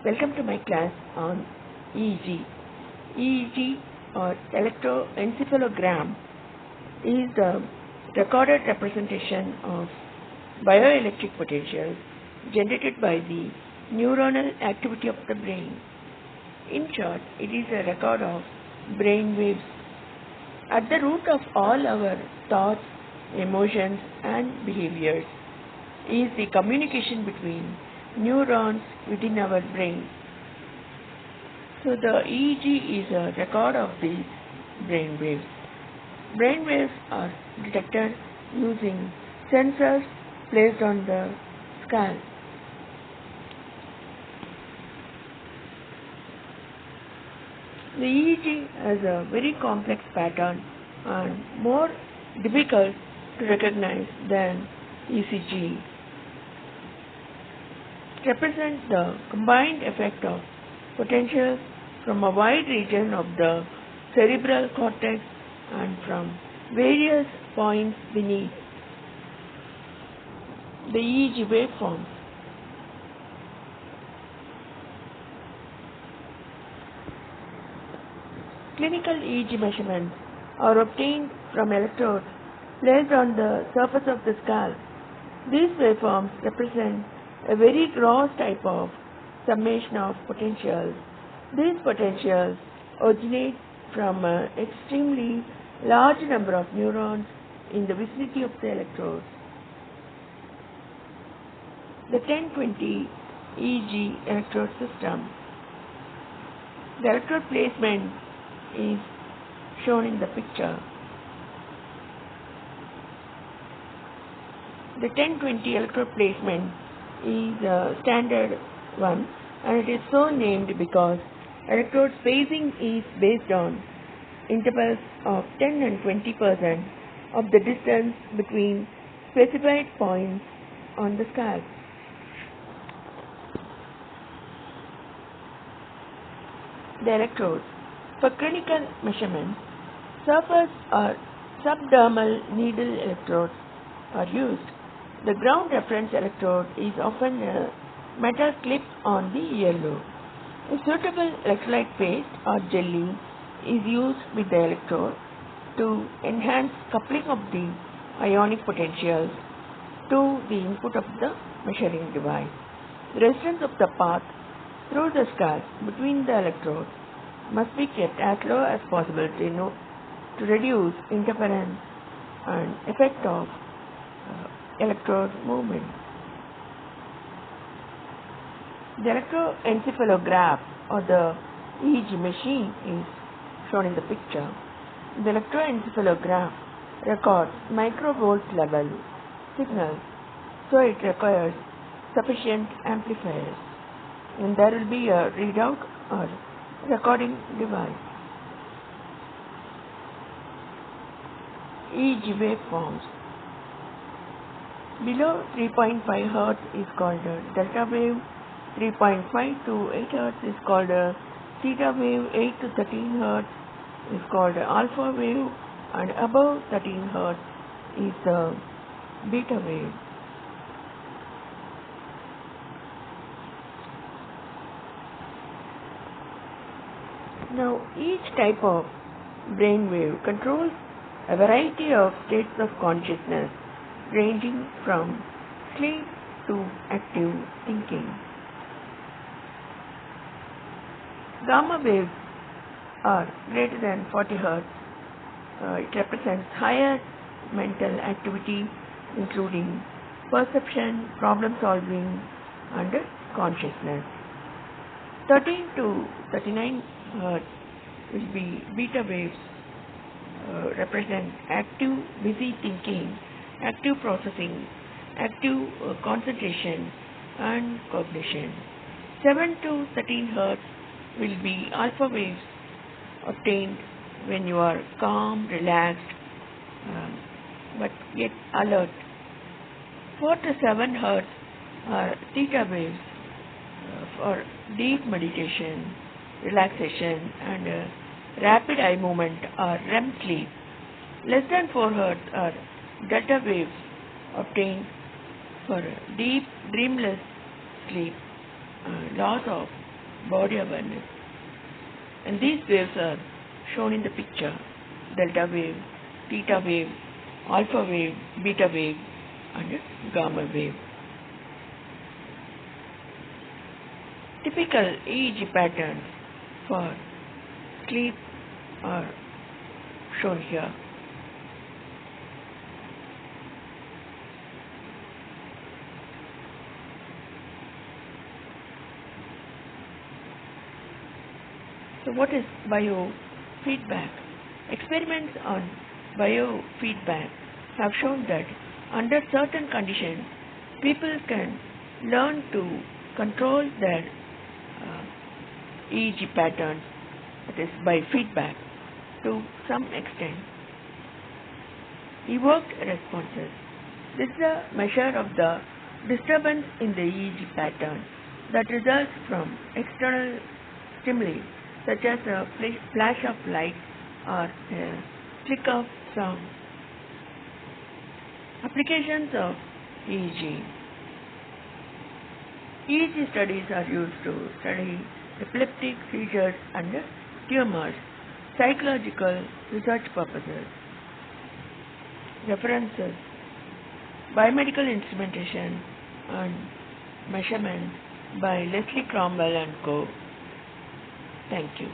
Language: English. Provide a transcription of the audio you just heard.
Welcome to my class on EEG. EEG or electroencephalogram is the recorded representation of bioelectric potentials generated by the neuronal activity of the brain. In short, it is a record of brain waves. At the root of all our thoughts, emotions and behaviors is the communication between neurons within our brain. So the EEG is a record of these brain waves. Brain waves are detected using sensors placed on the skull. The EEG has a very complex pattern and more difficult to recognize than ECG. It represents the combined effect of potentials from a wide region of the cerebral cortex and from various points beneath. The EEG waveforms. Clinical EEG measurements are obtained from electrodes placed on the surface of the skull. These waveforms represent a very gross type of summation of potentials. These potentials originate from an extremely large number of neurons in the vicinity of the electrodes. The 1020 EEG electrode system. The electrode placement is shown in the picture. The 1020 electrode placement is a standard one, and it is so named because electrode spacing is based on intervals of 10 and 20% of the distance between specified points on the skull. The electrodes. For clinical measurements, surface or subdermal needle electrodes are used. The ground reference electrode is often a metal clip on the earlobe. A suitable electrolyte paste or jelly is used with the electrode to enhance coupling of the ionic potentials to the input of the measuring device. The resistance of the path through the skull between the electrodes must be kept as low as possible to reduce interference and effect of electrode movement. The electroencephalograph or the EEG machine is shown in the picture. The electroencephalograph records microvolt level signals, so it requires sufficient amplifiers, and there will be a readout or recording device. EEG waveforms. Below 3.5 Hz is called a delta wave, 3.5 to 8 Hz is called a theta wave, 8 to 13 Hz is called a alpha wave, and above 13 Hz is the beta wave. Now, each type of brainwave controls a variety of states of consciousness ranging from sleep to active thinking. Gamma waves are greater than 40 Hz. It represents higher mental activity including perception, problem solving and consciousness. 13 to 39 Hz will be beta waves, represent active busy thinking, active processing, active concentration and cognition. 7 to 13 Hz will be alpha waves, obtained when you are calm, relaxed, but yet alert. 4 to 7 Hz are theta waves for deep meditation, relaxation and rapid eye movement or REM sleep. Less than 4 Hz are delta waves obtained for deep dreamless sleep, loss of body awareness. And these waves are shown in the picture: delta wave, theta wave, alpha wave, beta wave, and gamma wave. Typical EEG patterns for sleep are shown here. So what is biofeedback? Experiments on biofeedback have shown that under certain conditions, people can learn to control their EEG patterns, that is by feedback, to some extent. Evoked responses. This is a measure of the disturbance in the EEG pattern that results from external stimuli such as a flash of light or a click of sound. Applications of EEG. EEG studies are used to study epileptic seizures and tumors, psychological research purposes. References: Biomedical Instrumentation and Measurement by Leslie Cromwell and Co. Thank you.